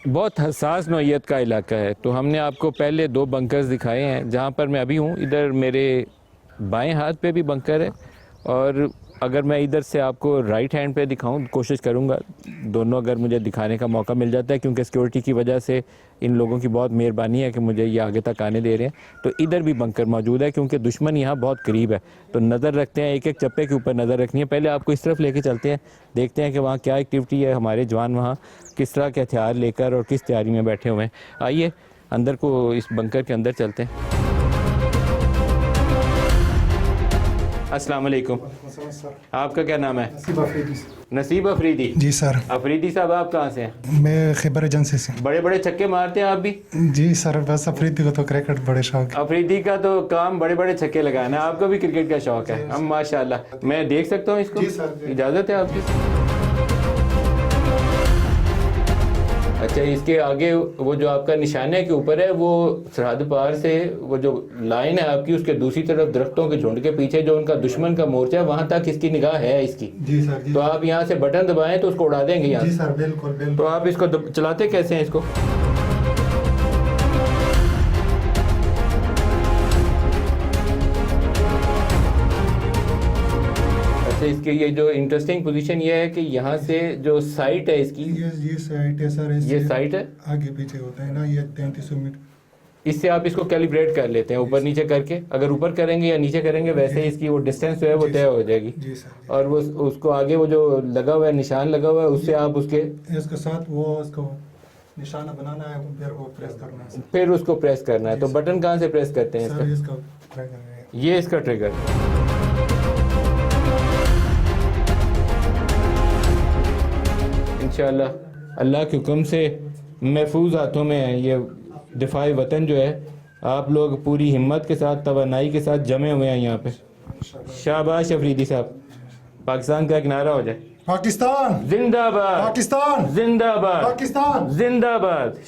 बहुत हसास नौइयत का इलाका है। तो हमने आपको पहले 2 बंकर्स दिखाए हैं जहाँ पर मैं अभी हूँ। इधर मेरे बाएं हाथ पे भी बंकर है, और अगर मैं इधर से आपको राइट हैंड पे दिखाऊं, कोशिश करूंगा दोनों अगर मुझे दिखाने का मौका मिल जाता है, क्योंकि सिक्योरिटी की वजह से इन लोगों की बहुत मेहरबानी है कि मुझे ये आगे तक आने दे रहे हैं। तो इधर भी बंकर मौजूद है क्योंकि दुश्मन यहाँ बहुत करीब है। तो नज़र रखते हैं, एक एक चप्पे के ऊपर नज़र रखनी है। पहले आपको इस तरफ लेके चलते हैं, देखते हैं कि वहाँ क्या एक्टिविटी है, हमारे जवान वहाँ किस तरह के हथियार लेकर और किस तैयारी में बैठे हुए हैं। आइए अंदर को, इस बंकर के अंदर चलते हैं। अस्सलाम वालेकुम। आपका क्या नाम है? नसीब अफरीदी। जी सर। अफरीदी साहब, आप कहाँ से हैं? मैं खैबर एजेंसी से। बड़े बड़े छक्के मारते हैं आप भी? जी सर, बस अफरीदी को तो क्रिकेट बड़े शौक है। अफरीदी का तो काम बड़े बड़े छक्के लगाना है, आपको भी क्रिकेट का शौक है। हम माशाल्लाह। मैं देख सकता हूँ इसको? जी सर। इजाज़त है आपकी? अच्छा, इसके आगे वो जो आपका निशाने के ऊपर है, वो सरहद पार से वो जो लाइन है आपकी, उसके दूसरी तरफ दरख्तों के झुंड के पीछे जो उनका दुश्मन का मोर्चा है, वहां तक इसकी निगाह है इसकी। जी सर। जी तो आप यहाँ से बटन दबाएं तो उसको उड़ा देंगे यहाँ। जी सर, बिल्कुल बिल्कुल। तो आप इसको चलाते कैसे हैं इसको? अच्छा, इसके ये जो इंटरेस्टिंग पोजीशन ये है कि यहाँ से जो साइट है इसकी, ये साइट है सर। ये साइट है, आगे पीछे होता है ना, ये 3300 मीटर। इससे आप इसको कैलिब्रेट कर लेते हैं ऊपर नीचे करके। अगर ऊपर करेंगे या नीचे करेंगे, वैसे ही इसकी वो डिस्टेंस जो है वो तय हो जाएगी। जी सर। और वो उसको आगे वो जो लगा हुआ है, निशान लगा हुआ है, उससे आप उसके इसके साथ वो इसको निशाना बनाना है, फिर वो प्रेस करना है। फिर उसको प्रेस करना है। तो बटन कहाँ से प्रेस करते हैं सर इसका? इसका ट्राई करेंगे। ये इसका ट्रिगर। इंशाल्लाह अल्लाह के हुक्म से महफूज हाथों में है ये दिफाई वतन जो है। आप लोग पूरी हिम्मत के साथ, तवानाई के साथ जमे हुए हैं यहाँ पे। शाबाश अफरीदी साहब। पाकिस्तान का एक नारा हो जाए। पाकिस्तान जिंदाबाद, पाकिस्तान जिंदाबाद, पाकिस्तान जिंदाबाद।